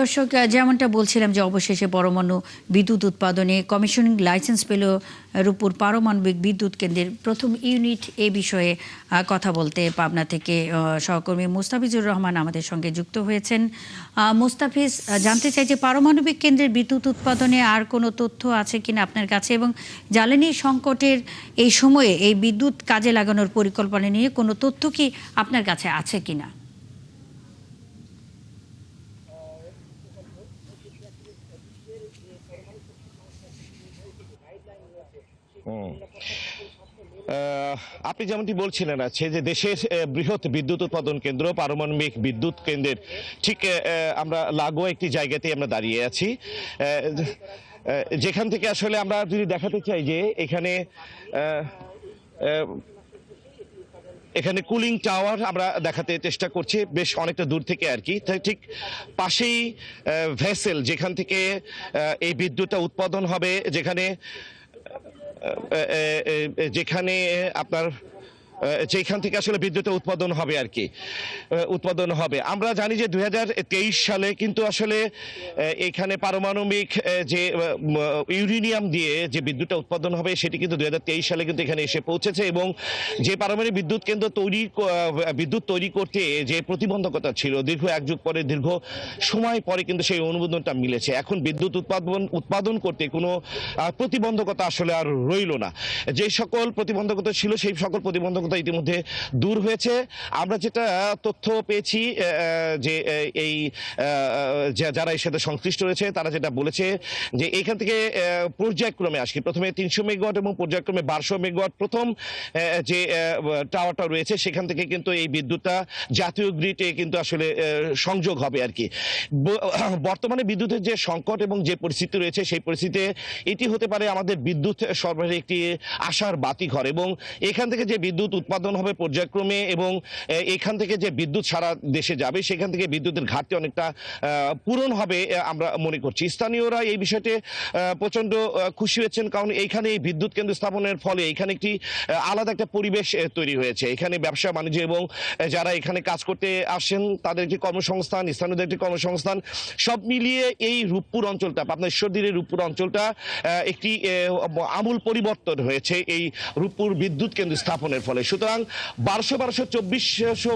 দর্শক, যেমনটা বলছিলাম যে অবশেষে পরমাণু বিদ্যুৎ উৎপাদনে কমিশনিং লাইসেন্স পেল রূপপুর পারমাণবিক বিদ্যুৎ কেন্দ্রের প্রথম ইউনিট। এ বিষয়ে কথা বলতে পাবনা থেকে সহকর্মী মুস্তাফিজুর রহমান আমাদের সঙ্গে যুক্ত হয়েছেন। মুস্তাফিজ, জানতে চাই যে পারমাণবিক কেন্দ্রের বিদ্যুৎ উৎপাদনে আর কোনো তথ্য আছে কিনা আপনার কাছে, এবং জ্বালানি সংকটের এই সময়ে এই বিদ্যুৎ কাজে লাগানোর পরিকল্পনা নিয়ে কোনো তথ্য কি আপনার কাছে আছে কিনা? আপনি যেমনটি বলছিলেন আছে যে দেশের বৃহৎ বিদ্যুৎ উৎপাদন কেন্দ্র পারমাণবিক বিদ্যুৎ কেন্দ্রের ঠিক আমরা লাগোয়া একটি জায়গাতেই আমরা দাঁড়িয়ে আছি, যেখান থেকে আসলে আমরা যদি দেখাতে চাই যে এখানে এখানে কুলিং টাওয়ার আমরা দেখাতে চেষ্টা করছি বেশ অনেকটা দূর থেকে আর কি। তাই ঠিক পাশেই ভেসেল যেখান থেকে এই বিদ্যুৎটা উৎপাদন হবে, যেখানে যেখানে আপনার যেখান থেকে আসলে বিদ্যুৎ উৎপাদন হবে আর কি, উৎপাদন হবে। আমরা জানি যে 2023 সালে কিন্তু আসলে এখানে পারমাণবিক যে ইউরেনিয়াম দিয়ে যে বিদ্যুৎটা উৎপাদন হবে সেটি কিন্তু 2023 সালে কিন্তু এখানে এসে পৌঁছেছে, এবং যে পারমাণবিক বিদ্যুৎ কেন্দ্র বিদ্যুৎ তৈরি করতে যে প্রতিবন্ধকতা ছিল দীর্ঘ এক যুগ পরে, দীর্ঘ সময় পরে কিন্তু সেই অনুমোদনটা মিলেছে। এখন বিদ্যুৎ উৎপাদন করতে কোনো প্রতিবন্ধকতা আসলে আর রইল না। যে সকল প্রতিবন্ধকতা ছিল সেই সকল প্রতিবন্ধকতা ইতিমধ্যে দূর হয়েছে। আমরা যেটা তথ্য পেয়েছি যে এই যারা এর সাথে সংশ্লিষ্ট রয়েছে তারা যেটা বলেছে যে এখান থেকে পর্যায়ক্রমে আসি, প্রথমে 300 মেগাওয়াট এবং পর্যায়ক্রমে 1200 মেগাওয়াট প্রথম যে টাওয়ারটা রয়েছে সেখান থেকে কিন্তু এই বিদ্যুৎটা জাতীয় গ্রিডে কিন্তু আসলে সংযোগ হবে আর কি। বর্তমানে বিদ্যুতের যে সংকট এবং যে পরিস্থিতি রয়েছে সেই পরিস্থিতিতে এটি হতে পারে আমাদের বিদ্যুৎ সরবরাহের একটি আশার বাতিঘর, এবং এখান থেকে যে বিদ্যুৎ উৎপাদন হবে পর্যায়ক্রমে এবং এখান থেকে যে বিদ্যুৎ সারা দেশে যাবে সেখান থেকে বিদ্যুতের ঘাটতি অনেকটা পূরণ হবে আমরা মনে করছি। স্থানীয়রা এই বিষয়টি প্রচন্ড খুশি হয়েছেন, কারণ এইখানে এই বিদ্যুৎ কেন্দ্র স্থাপনের ফলে এখানে একটি আলাদা একটা পরিবেশ তৈরি হয়েছে। এখানে ব্যবসা বাণিজ্য এবং যারা এখানে কাজ করতে আসেন তাদের একটি কর্মসংস্থান, স্থানীয়দের একটি কর্মসংস্থান, সব মিলিয়ে এই রূপপুর অঞ্চলটা, পাবনা ঈশ্বরদীর রূপপুর অঞ্চলটা একটি আমূল পরিবর্তন হয়েছে এই রূপপুর বিদ্যুৎ কেন্দ্র স্থাপনের ফলে। সুতরাং 1200 1200 2400